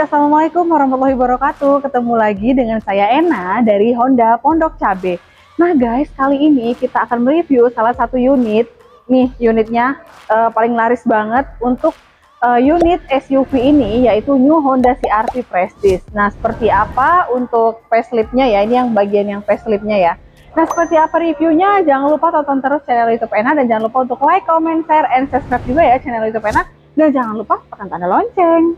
Assalamualaikum warahmatullahi wabarakatuh. Ketemu lagi dengan saya Ena dari Honda Pondok Cabe. Nah guys, kali ini kita akan mereview salah satu unit. Nih unitnya paling laris banget untuk unit SUV ini, yaitu New Honda CR-V Prestige. Nah seperti apa untuk faceliftnya ya, ini yang bagian yang faceliftnya ya. Nah seperti apa reviewnya, jangan lupa tonton terus channel YouTube Ena, dan jangan lupa untuk like, comment, share, and subscribe juga ya channel YouTube Ena. Dan jangan lupa tekan tanda lonceng.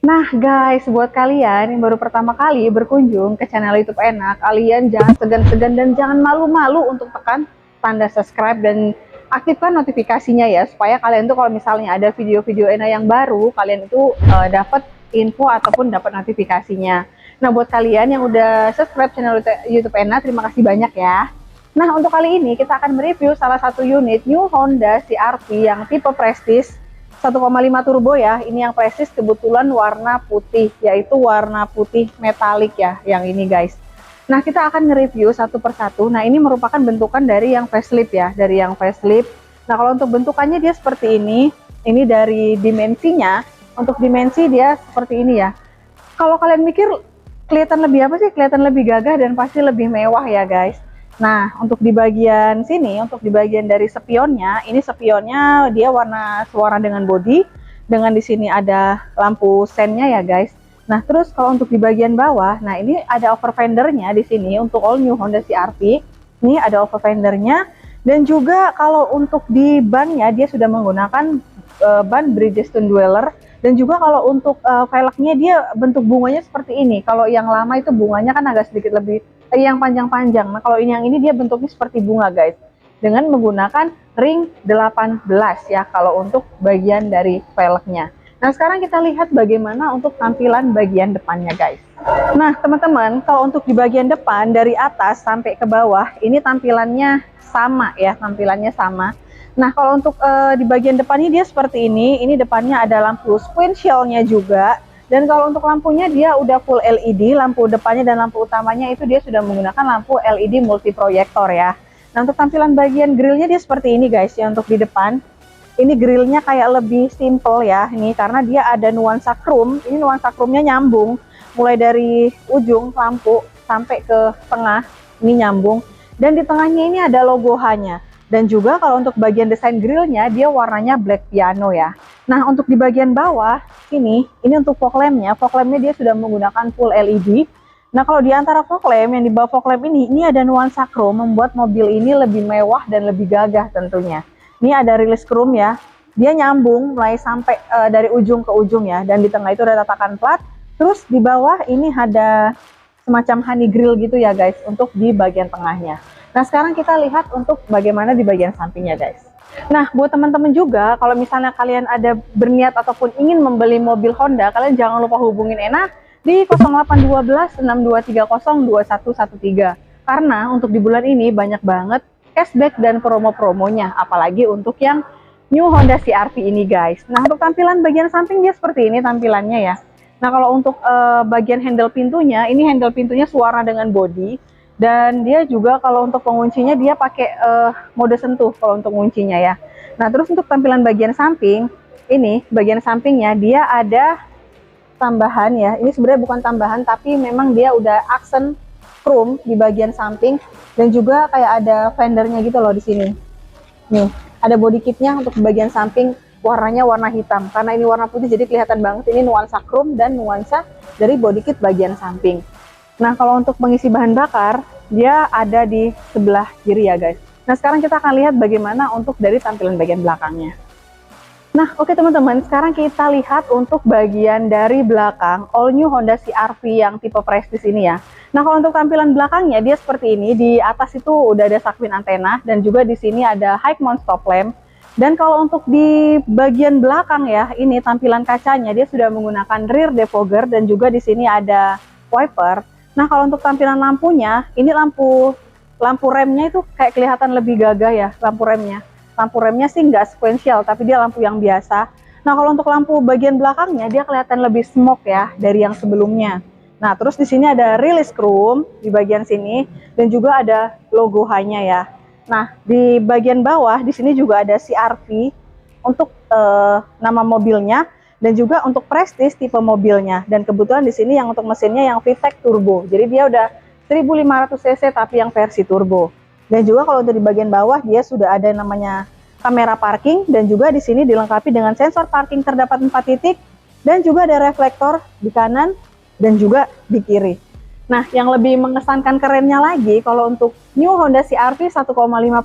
Nah guys, buat kalian yang baru pertama kali berkunjung ke channel YouTube Ena, kalian jangan segan-segan dan jangan malu-malu untuk tekan tanda subscribe dan aktifkan notifikasinya ya, supaya kalian tuh kalau misalnya ada video-video Ena yang baru, kalian itu dapat info ataupun dapat notifikasinya. Nah buat kalian yang udah subscribe channel YouTube Ena, terima kasih banyak ya. Nah untuk kali ini kita akan mereview salah satu unit New Honda CR-V yang tipe Prestige 1,5 turbo ya. Ini yang Prestige kebetulan warna putih, yaitu warna putih metalik ya yang ini guys. Nah kita akan nge-review satu persatu. Nah ini merupakan bentukan dari yang facelift ya, dari yang facelift. Nah kalau untuk bentukannya dia seperti ini dari dimensinya. Untuk dimensi dia seperti ini ya. Kalau kalian mikir kelihatan lebih apa sih, kelihatan lebih gagah dan pasti lebih mewah ya guys. Nah, untuk di bagian sini, untuk di bagian dari spionnya, ini spionnya dia warna dengan body, dengan di sini ada lampu sennya ya guys. Nah, terus kalau untuk di bagian bawah, nah ini ada over fendernya di sini untuk all new Honda CR-V. Ini ada over fendernya, dan juga kalau untuk di bannya dia sudah menggunakan ban Bridgestone Dweller, dan juga kalau untuk velgnya dia bentuk bunganya seperti ini. Kalau yang lama itu bunganya kan agak sedikit lebih yang panjang-panjang. Nah kalau yang ini dia bentuknya seperti bunga guys, dengan menggunakan ring 18 ya kalau untuk bagian dari velgnya. Nah sekarang kita lihat bagaimana untuk tampilan bagian depannya guys. Nah teman-teman, kalau untuk di bagian depan dari atas sampai ke bawah ini tampilannya sama ya, tampilannya sama. Nah kalau untuk di bagian depannya dia seperti ini depannya ada lampu squinshell-nya juga. Dan kalau untuk lampunya dia udah full LED, lampu depannya dan lampu utamanya itu dia sudah menggunakan lampu LED multiproyektor ya. Nah untuk tampilan bagian grillnya dia seperti ini guys ya, untuk di depan. Ini grillnya kayak lebih simple ya, ini karena dia ada nuansa chrome. Ini nuansa chrome-nya nyambung, mulai dari ujung lampu sampai ke tengah, ini nyambung. Dan di tengahnya ini ada logo H-nya. Dan juga kalau untuk bagian desain grillnya dia warnanya black piano ya. Nah untuk di bagian bawah ini untuk fog lampnya dia sudah menggunakan full LED. Nah kalau di antara fog lamp yang di bawah fog lamp ini ada nuansa chrome, membuat mobil ini lebih mewah dan lebih gagah tentunya. Ini ada release chrome ya, dia nyambung mulai sampai dari ujung ke ujung ya, dan di tengah itu ada tatakan plat. Terus di bawah ini ada semacam honey grill gitu ya guys untuk di bagian tengahnya. Nah sekarang kita lihat untuk bagaimana di bagian sampingnya guys. Nah buat teman-teman juga, kalau misalnya kalian ada berniat ataupun ingin membeli mobil Honda, kalian jangan lupa hubungin Ena di 0812 6230 2113. Karena untuk di bulan ini banyak banget cashback dan promo-promonya, apalagi untuk yang New Honda CR-V ini guys. Nah untuk tampilan bagian samping dia seperti ini tampilannya ya. Nah kalau untuk bagian handle pintunya, ini handle pintunya suara dengan body. Dan dia juga kalau untuk penguncinya dia pakai mode sentuh kalau untuk kuncinya ya. Nah terus untuk tampilan bagian samping, ini bagian sampingnya dia ada tambahan ya. Ini sebenarnya bukan tambahan tapi memang dia udah aksen chrome di bagian samping, dan juga kayak ada fendernya gitu loh di sini. Nih ada body kitnya untuk bagian samping, warnanya warna hitam karena ini warna putih jadi kelihatan banget ini nuansa chrome dan nuansa dari body kit bagian samping. Nah kalau untuk mengisi bahan bakar dia ada di sebelah kiri ya guys. Nah sekarang kita akan lihat bagaimana untuk dari tampilan bagian belakangnya. Nah oke teman-teman, sekarang kita lihat untuk bagian dari belakang all new Honda CR-V yang tipe Prestige ini ya. Nah kalau untuk tampilan belakangnya dia seperti ini. Di atas itu udah ada sakwin antena, dan juga di sini ada high mount stop lamp. Dan kalau untuk di bagian belakang ya, ini tampilan kacanya dia sudah menggunakan rear defogger, dan juga di sini ada wiper. Nah kalau untuk tampilan lampunya, ini lampu remnya itu kayak kelihatan lebih gagah ya lampu remnya. Lampu remnya sih nggak sequential, tapi dia lampu yang biasa. Nah kalau untuk lampu bagian belakangnya dia kelihatan lebih smoke ya dari yang sebelumnya. Nah, terus di sini ada release chrome di bagian sini dan juga ada logo H-nya ya. Nah, di bagian bawah di sini juga ada CR-V untuk nama mobilnya dan juga untuk Prestige tipe mobilnya. Dan kebetulan di sini yang untuk mesinnya yang VTEC turbo. Jadi dia udah 1500 cc tapi yang versi turbo. Dan juga kalau untuk di bagian bawah dia sudah ada namanya kamera parking dan juga di sini dilengkapi dengan sensor parking terdapat 4 titik dan juga ada reflektor di kanan dan juga di kiri. Nah, yang lebih mengesankan kerennya lagi kalau untuk new Honda CR-V 1,5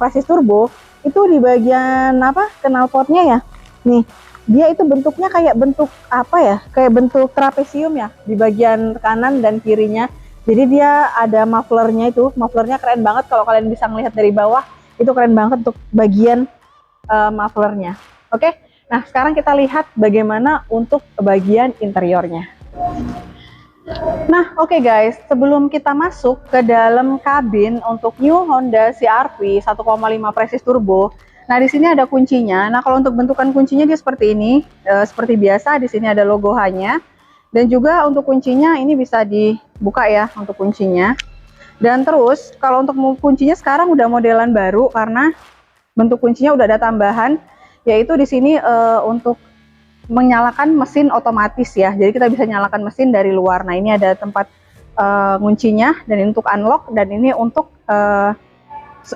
Prestige turbo itu di bagian apa knalpotnya ya. Nih, dia itu bentuknya kayak bentuk apa ya? Kayak bentuk trapesium ya di bagian kanan dan kirinya. Jadi dia ada mufflernya itu, mufflernya keren banget kalau kalian bisa melihat dari bawah. Itu keren banget untuk bagian mufflernya. Oke. Nah, sekarang kita lihat bagaimana untuk bagian interiornya. Nah, oke guys, sebelum kita masuk ke dalam kabin untuk new Honda CR-V 1,5 Prestige turbo, nah di sini ada kuncinya. Nah, kalau untuk bentukan kuncinya dia seperti ini, seperti biasa. Di sini ada logo H-nya, dan juga untuk kuncinya ini bisa dibuka ya untuk kuncinya. Dan terus kalau untuk kuncinya sekarang udah modelan baru karena bentuk kuncinya udah ada tambahan, yaitu di sini untuk menyalakan mesin otomatis ya. Jadi kita bisa nyalakan mesin dari luar. Nah, ini ada tempat kuncinya dan ini untuk unlock dan ini untuk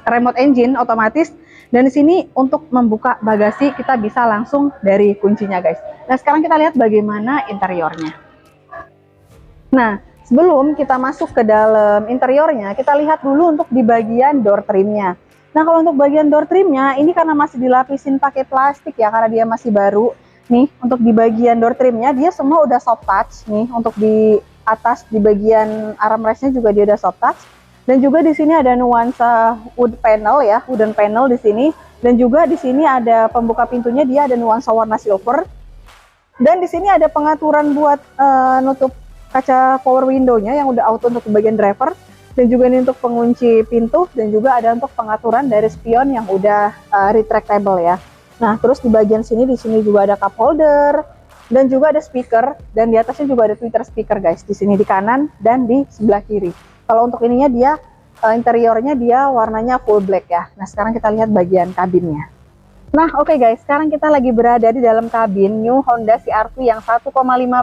remote engine otomatis. Dan di sini untuk membuka bagasi kita bisa langsung dari kuncinya, guys. Nah, sekarang kita lihat bagaimana interiornya. Nah, sebelum kita masuk ke dalam interiornya, kita lihat dulu untuk di bagian door trimnya. Nah, kalau untuk bagian door trimnya ini karena masih dilapisin pakai plastik ya, karena dia masih baru. Nih, untuk di bagian door trimnya dia semua udah soft touch nih. Untuk di atas di bagian armrestnya juga dia udah soft touch. Dan juga di sini ada nuansa wood panel ya, wooden panel di sini. Dan juga di sini ada pembuka pintunya, dia ada nuansa warna silver. Dan di sini ada pengaturan buat nutup kaca power window-nya yang udah auto untuk bagian driver. Dan juga ini untuk pengunci pintu dan juga ada untuk pengaturan dari spion yang udah retractable ya. Nah, terus di bagian sini, di sini juga ada cup holder dan juga ada speaker dan di atasnya juga ada tweeter speaker, guys. Di sini di kanan dan di sebelah kiri. Kalau untuk ininya dia interiornya dia warnanya full black ya. Nah, sekarang kita lihat bagian kabinnya. Nah, oke guys, sekarang kita lagi berada di dalam kabin new Honda CR-V yang 1,5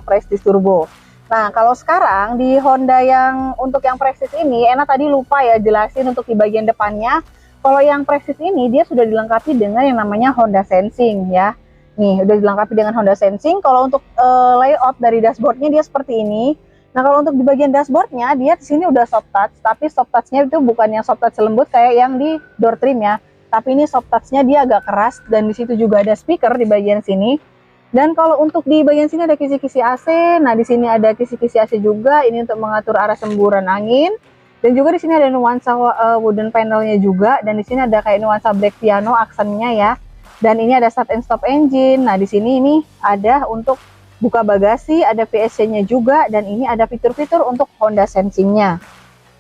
Prestige turbo. Nah, kalau sekarang di Honda yang untuk yang Prestige ini, Ena tadi lupa ya jelasin untuk di bagian depannya. Kalau yang Prestige ini dia sudah dilengkapi dengan yang namanya Honda Sensing ya. Nih, udah dilengkapi dengan Honda Sensing. Kalau untuk layout dari dashboardnya dia seperti ini. Nah, kalau untuk di bagian dashboardnya dia di sini udah soft touch, tapi soft touchnya itu bukan yang soft touch lembut kayak yang di door trim ya. Tapi ini soft touchnya dia agak keras dan di situ juga ada speaker di bagian sini. Dan kalau untuk di bagian sini ada kisi-kisi AC. Nah, di sini ada kisi-kisi AC juga. Ini untuk mengatur arah semburan angin. Dan juga di sini ada nuansa wooden panelnya juga, dan di sini ada kayak nuansa black piano aksennya ya. Dan ini ada start and stop engine. Nah, di sini ini ada untuk buka bagasi, ada VSC-nya juga, dan ini ada fitur-fitur untuk Honda Sensing-nya.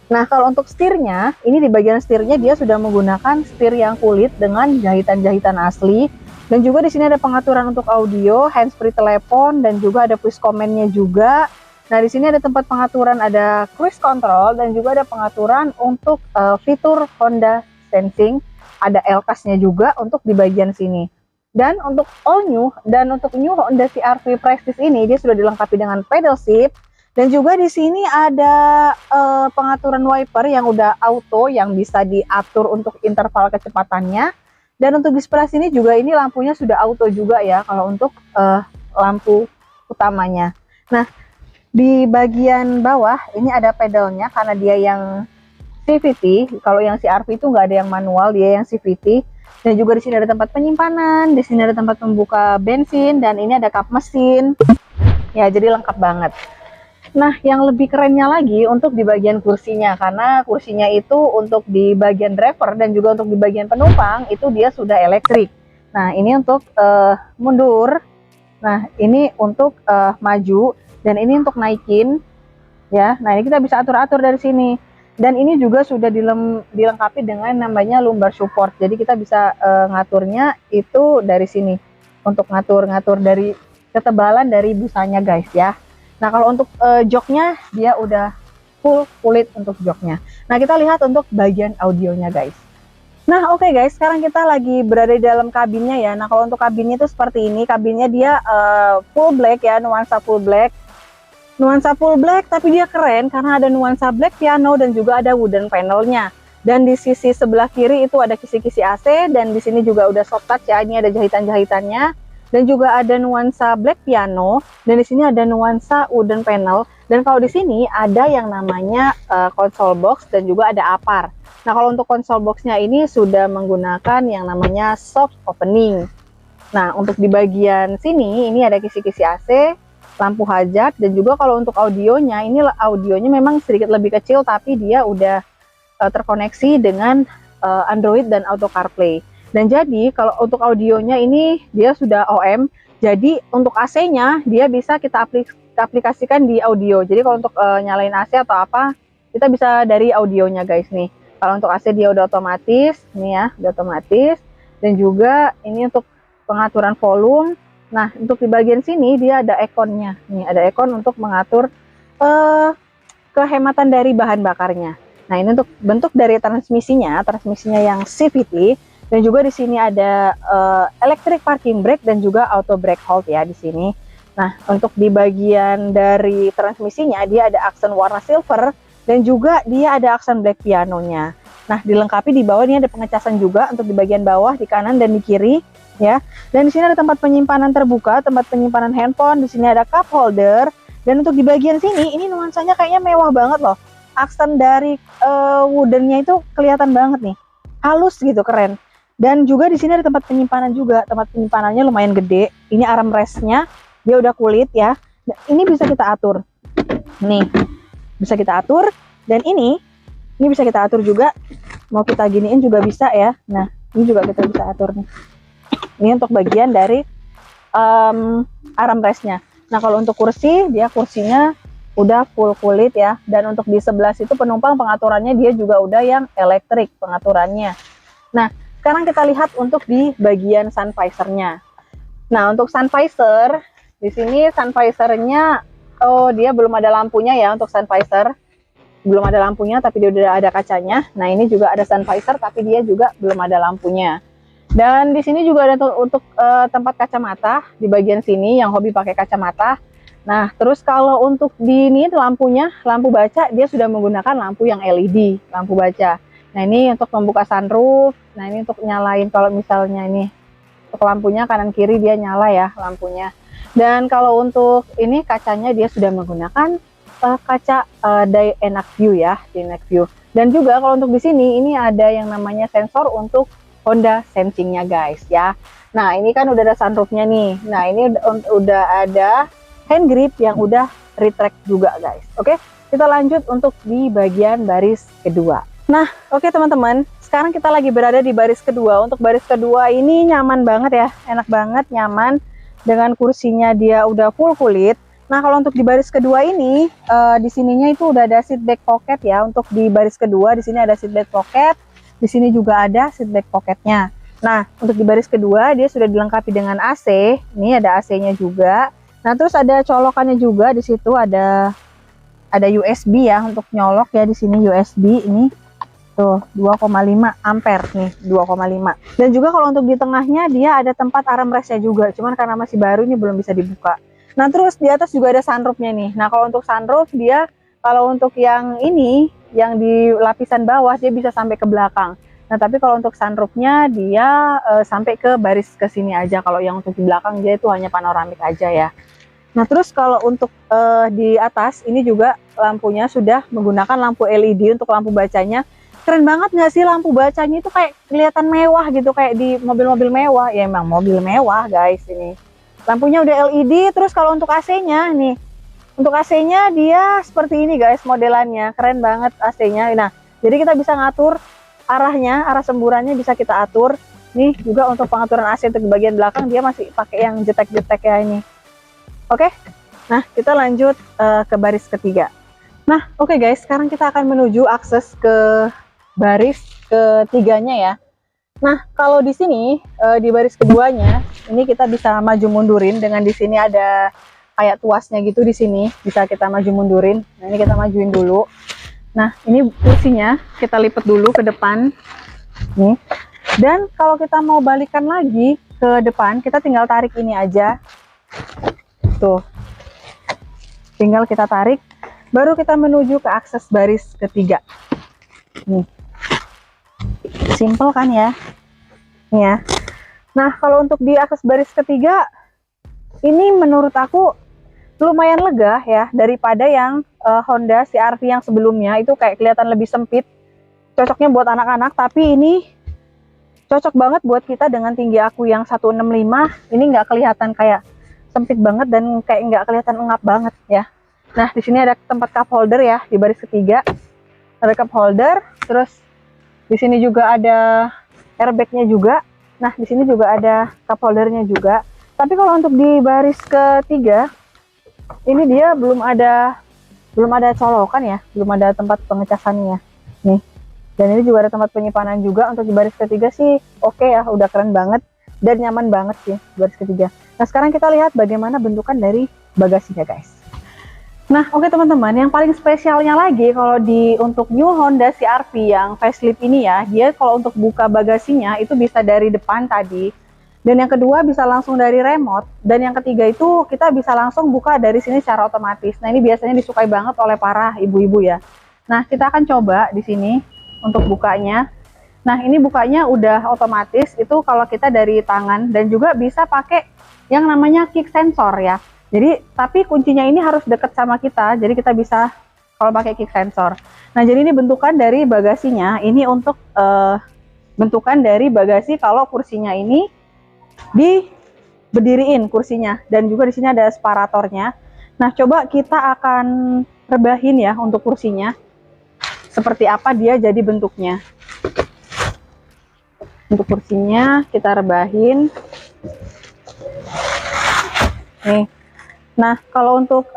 Nah, kalau untuk setirnya, ini di bagian setirnya dia sudah menggunakan setir yang kulit dengan jahitan-jahitan asli. Dan juga di sini ada pengaturan untuk audio, handsfree telepon, dan juga ada voice command-nya juga. Nah, di sini ada tempat pengaturan, ada cruise control dan juga ada pengaturan untuk fitur Honda Sensing. Ada LCAS-nya juga untuk di bagian sini. Dan untuk all new dan untuk new Honda CR-V Prestige ini dia sudah dilengkapi dengan pedal shift dan juga di sini ada pengaturan wiper yang udah auto yang bisa diatur untuk interval kecepatannya. Dan untuk di sebelah sini juga ini lampunya sudah auto juga ya kalau untuk lampu utamanya. Nah, di bagian bawah ini ada pedalnya karena dia yang CVT. Kalau yang CR-V itu nggak ada yang manual, dia yang CVT. Dan juga di sini ada tempat penyimpanan, di sini ada tempat membuka bensin, dan ini ada kap mesin. Ya, jadi lengkap banget. Nah, yang lebih kerennya lagi untuk di bagian kursinya, karena kursinya itu untuk di bagian driver dan juga untuk di bagian penumpang itu dia sudah elektrik. Nah, ini untuk mundur. Nah, ini untuk maju. Dan ini untuk naikin ya. Nah, ini kita bisa atur-atur dari sini. Dan ini juga sudah dilengkapi dengan namanya lumbar support. Jadi kita bisa ngaturnya itu dari sini untuk ngatur-ngatur dari ketebalan dari busanya, guys ya. Nah, kalau untuk joknya dia udah full kulit untuk joknya. Nah, kita lihat untuk bagian audionya guys. Nah, oke guys, sekarang kita lagi berada di dalam kabinnya ya. Nah, kalau untuk kabinnya itu seperti ini. Kabinnya dia full black ya, nuansa full black. Nuansa full black, tapi dia keren karena ada nuansa black piano dan juga ada wooden panelnya. Dan di sisi sebelah kiri itu ada kisi-kisi AC, dan di sini juga udah soft touch ya. Ini ada jahitan-jahitannya. Dan juga ada nuansa black piano, dan di sini ada nuansa wooden panel. Dan kalau di sini ada yang namanya console box dan juga ada apar. Nah, kalau untuk console boxnya ini sudah menggunakan yang namanya soft opening. Nah, untuk di bagian sini ini ada kisi-kisi AC, lampu hajat, dan juga kalau untuk audionya ini audionya memang sedikit lebih kecil, tapi dia udah terkoneksi dengan Android dan Auto CarPlay. Dan jadi kalau untuk audionya ini dia sudah OM, jadi untuk AC-nya dia bisa kita aplikasikan di audio. Jadi kalau untuk nyalain AC atau apa, kita bisa dari audionya guys nih. Kalau untuk AC dia udah otomatis, nih ya, udah otomatis. Dan juga ini untuk pengaturan volume. Nah, untuk di bagian sini dia ada ekonnya. Nih, ada ekon untuk mengatur kehematan dari bahan bakarnya. Nah, ini untuk bentuk dari transmisinya yang CVT. Dan juga di sini ada electric parking brake dan juga auto brake hold ya di sini. Nah, untuk di bagian dari transmisinya dia ada aksen warna silver dan juga dia ada aksen black pianonya. Nah, dilengkapi di bawah ini ada pengecasan juga untuk di bagian bawah, di kanan dan di kiri ya. Dan di sini ada tempat penyimpanan terbuka, tempat penyimpanan handphone, di sini ada cup holder. Dan untuk di bagian sini ini nuansanya kayaknya mewah banget loh. Aksen dari woodennya itu kelihatan banget nih. Halus gitu, keren. Dan juga di sini ada tempat penyimpanan juga. Tempat penyimpanannya lumayan gede. Ini armrestnya, dia udah kulit ya. Ini bisa kita atur. Nih, bisa kita atur. Dan ini bisa kita atur juga. Mau kita giniin juga bisa ya. Nah, ini juga kita bisa atur nih. Ini untuk bagian dari armrestnya. Nah, kalau untuk kursi, dia kursinya udah full kulit ya. Dan untuk di sebelah situ penumpang pengaturannya dia juga udah yang elektrik pengaturannya. Nah, sekarang kita lihat untuk di bagian sun visor-nya. Nah, untuk sun visor, di sini sun visor-nya, oh dia belum ada lampunya ya untuk sun visor. Belum ada lampunya, tapi dia udah ada kacanya. Nah, ini juga ada sun visor, tapi dia juga belum ada lampunya. Dan di sini juga ada untuk tempat kacamata, di bagian sini yang hobi pakai kacamata. Nah, terus kalau untuk di ini lampunya, lampu baca, dia sudah menggunakan lampu yang LED, lampu baca. Nah, ini untuk membuka sunroof. Nah, ini untuk nyalain kalau misalnya ini untuk lampunya kanan kiri dia nyala ya lampunya. Dan kalau untuk ini kacanya dia sudah menggunakan kaca dynamic view ya, dynamic view. Dan juga kalau untuk di sini ini ada yang namanya sensor untuk Honda sensingnya guys ya. Nah, ini kan udah ada sunroofnya nih. Nah, ini udah ada hand grip yang udah retract juga guys. Oke, kita lanjut untuk di bagian baris kedua. Nah, oke teman-teman, sekarang kita lagi berada di baris kedua. Untuk baris kedua ini nyaman banget ya, enak banget, nyaman. Dengan kursinya dia udah full kulit. Nah, kalau untuk di baris kedua ini, di sininya itu udah ada seat back pocket ya. Untuk di baris kedua, di sini ada seat back pocket. Di sini juga ada seat back pocketnya. Nah, untuk di baris kedua dia sudah dilengkapi dengan AC. Ini ada AC-nya juga. Nah, terus ada colokannya juga. Di situ ada USB ya untuk nyolok ya, di sini USB ini. Tuh 2,5 ampere nih, 2,5. Dan juga kalau untuk di tengahnya dia ada tempat armrestnya juga, cuman karena masih baru ini belum bisa dibuka. Nah, terus di atas juga ada sunroofnya nih. Nah, kalau untuk sunroof dia, kalau untuk yang ini yang di lapisan bawah dia bisa sampai ke belakang. Nah, tapi kalau untuk sunroofnya dia sampai ke baris ke sini aja. Kalau yang untuk di belakang dia itu hanya panoramik aja ya. Nah, terus kalau untuk di atas ini juga lampunya sudah menggunakan lampu LED untuk lampu bacanya. Keren banget nggak sih lampu bacanya itu, kayak kelihatan mewah gitu, kayak di mobil-mobil mewah. Ya emang mobil mewah guys ini. Lampunya udah LED. Terus kalau untuk AC-nya nih, untuk AC-nya dia seperti ini guys modelannya. Keren banget AC-nya. Nah, jadi kita bisa ngatur arahnya, arah semburannya bisa kita atur. Nih juga untuk pengaturan AC untuk di bagian belakang dia masih pakai yang jetek-jetek ya ini. Oke. Nah, kita lanjut ke baris ketiga. Nah, oke guys, sekarang kita akan menuju akses ke baris ketiganya ya. Nah, kalau di sini di baris keduanya ini kita bisa maju mundurin dengan di sini ada kayak tuasnya gitu di sini, bisa kita maju mundurin. Nah, ini kita majuin dulu. Nah, ini kursinya kita lipat dulu ke depan. Nih. Dan kalau kita mau balikan lagi ke depan, kita tinggal tarik ini aja. Tuh. Tinggal kita tarik, baru kita menuju ke akses baris ketiga. Nih. Simple kan ya? Nih ya. Nah, kalau untuk di akses baris ketiga, ini menurut aku lumayan lega ya, daripada yang Honda CR-V yang sebelumnya, itu kayak kelihatan lebih sempit. Cocoknya buat anak-anak, tapi ini cocok banget buat kita dengan tinggi aku yang 165. Ini nggak kelihatan kayak sempit banget dan kayak nggak kelihatan engap banget ya. Nah, di sini ada tempat cup holder ya, di baris ketiga. Ada cup holder, terus di sini juga ada airbag-nya juga. Nah, di sini juga ada cup holdernya juga. Tapi kalau untuk di baris ketiga, ini dia belum ada colokan ya, belum ada tempat pengecasannya. Nih. Dan ini juga ada tempat penyimpanan juga. Untuk di baris ketiga sih oke ya, udah keren banget dan nyaman banget sih baris ketiga. Nah, sekarang kita lihat bagaimana bentukan dari bagasinya, guys. Nah, oke teman-teman, yang paling spesialnya lagi kalau untuk new Honda CR-V yang facelift ini ya, dia kalau untuk buka bagasinya itu bisa dari depan tadi. Dan yang kedua bisa langsung dari remote, dan yang ketiga itu kita bisa langsung buka dari sini secara otomatis. Nah, ini biasanya disukai banget oleh para ibu-ibu ya. Nah, kita akan coba di sini untuk bukanya. Nah, ini bukanya udah otomatis, itu kalau kita dari tangan, dan juga bisa pakai yang namanya kick sensor ya. Jadi, tapi kuncinya ini harus deket sama kita, jadi kita bisa kalau pakai kick sensor. Nah, jadi ini bentukan dari bagasinya, ini untuk bentukan dari bagasi kalau kursinya ini diberdiriin kursinya, dan juga di sini ada separatornya. Nah, coba kita akan rebahin ya untuk kursinya, seperti apa dia jadi bentuknya. Untuk kursinya kita rebahin. Nih. Nah, kalau untuk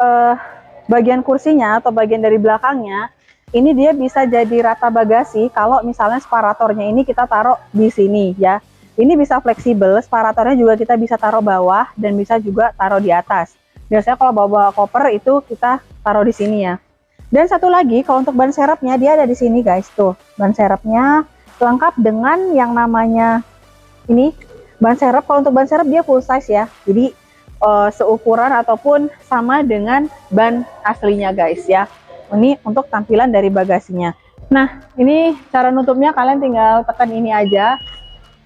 bagian kursinya atau bagian dari belakangnya, ini dia bisa jadi rata bagasi kalau misalnya separatornya ini kita taruh di sini ya. Ini bisa fleksibel, separatornya juga kita bisa taruh bawah dan bisa juga taruh di atas. Biasanya kalau bawa koper itu kita taruh di sini ya. Dan satu lagi, kalau untuk ban serepnya dia ada di sini guys, tuh. Ban serepnya lengkap dengan yang namanya ini ban serep. Kalau untuk ban serep dia full size ya. Jadi seukuran ataupun sama dengan ban aslinya guys ya. Ini untuk tampilan dari bagasinya. Nah, ini cara nutupnya kalian tinggal tekan ini aja.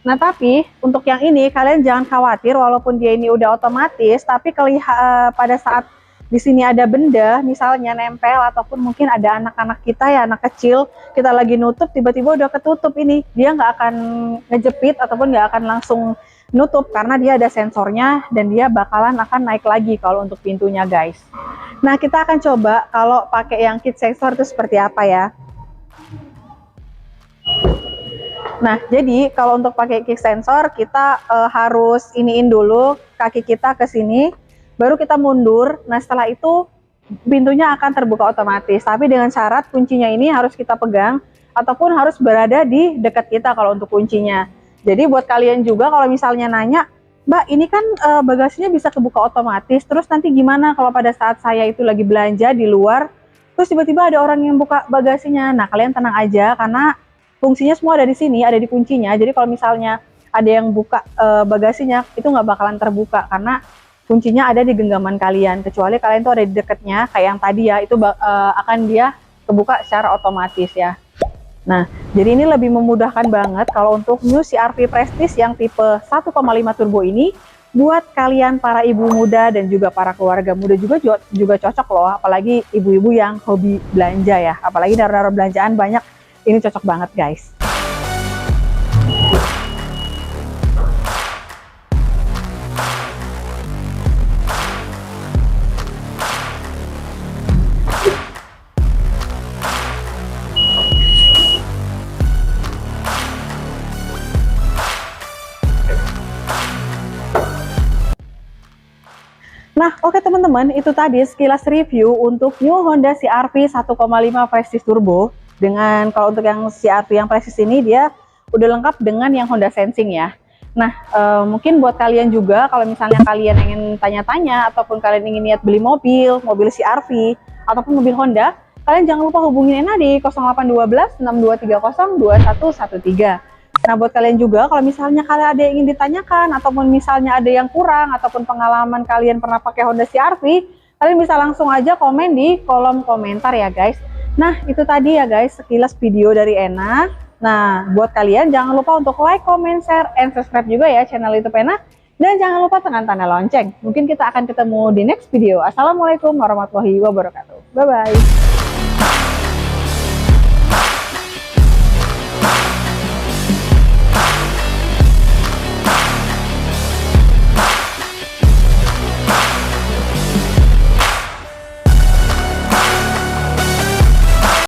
Nah, tapi untuk yang ini kalian jangan khawatir, walaupun dia ini udah otomatis, tapi pada saat di sini ada benda, misalnya nempel ataupun mungkin ada anak-anak kita ya, anak kecil, kita lagi nutup tiba-tiba udah ketutup ini, dia nggak akan ngejepit ataupun nggak akan langsung nutup karena dia ada sensornya dan dia bakalan akan naik lagi kalau untuk pintunya guys. Nah, kita akan coba kalau pakai yang kit sensor itu seperti apa ya. Nah, jadi kalau untuk pakai kick sensor kita harus iniin dulu kaki kita ke sini, baru kita mundur. Nah, setelah itu pintunya akan terbuka otomatis. Tapi dengan syarat kuncinya ini harus kita pegang ataupun harus berada di dekat kita kalau untuk kuncinya. Jadi buat kalian juga kalau misalnya nanya, Mbak, ini kan bagasinya bisa kebuka otomatis, terus nanti gimana kalau pada saat saya itu lagi belanja di luar, terus tiba-tiba ada orang yang buka bagasinya? Nah, kalian tenang aja karena fungsinya semua ada di sini, ada di kuncinya. Jadi kalau misalnya ada yang buka bagasinya, itu nggak bakalan terbuka karena kuncinya ada di genggaman kalian. Kecuali kalian tuh ada di dekatnya, kayak yang tadi ya, itu akan dia kebuka secara otomatis ya. Nah, jadi ini lebih memudahkan banget kalau untuk new CR-V Prestige yang tipe 1,5 turbo ini, buat kalian para ibu muda dan juga para keluarga muda juga cocok loh, apalagi ibu-ibu yang hobi belanja ya, apalagi naruh-naruh belanjaan banyak. Ini cocok banget guys. Nah, oke teman-teman, itu tadi sekilas review untuk new Honda CR-V 1,5 Prestige Turbo. Dengan kalau untuk yang CR-V yang Prestige ini dia udah lengkap dengan yang Honda Sensing ya. Nah, mungkin buat kalian juga, kalau misalnya kalian ingin tanya-tanya, ataupun kalian ingin niat beli mobil CR-V, ataupun mobil Honda, kalian jangan lupa hubungin Ena di 0812 6230 2113. Nah, buat kalian juga, kalau misalnya kalian ada yang ingin ditanyakan, ataupun misalnya ada yang kurang, ataupun pengalaman kalian pernah pakai Honda CR-V, kalian bisa langsung aja komen di kolom komentar ya guys. Nah, itu tadi ya guys, sekilas video dari Ena. Nah, buat kalian jangan lupa untuk like, comment, share, and subscribe juga ya channel YouTube Ena. Dan jangan lupa tekan tanda lonceng. Mungkin kita akan ketemu di next video. Assalamualaikum warahmatullahi wabarakatuh. Bye-bye.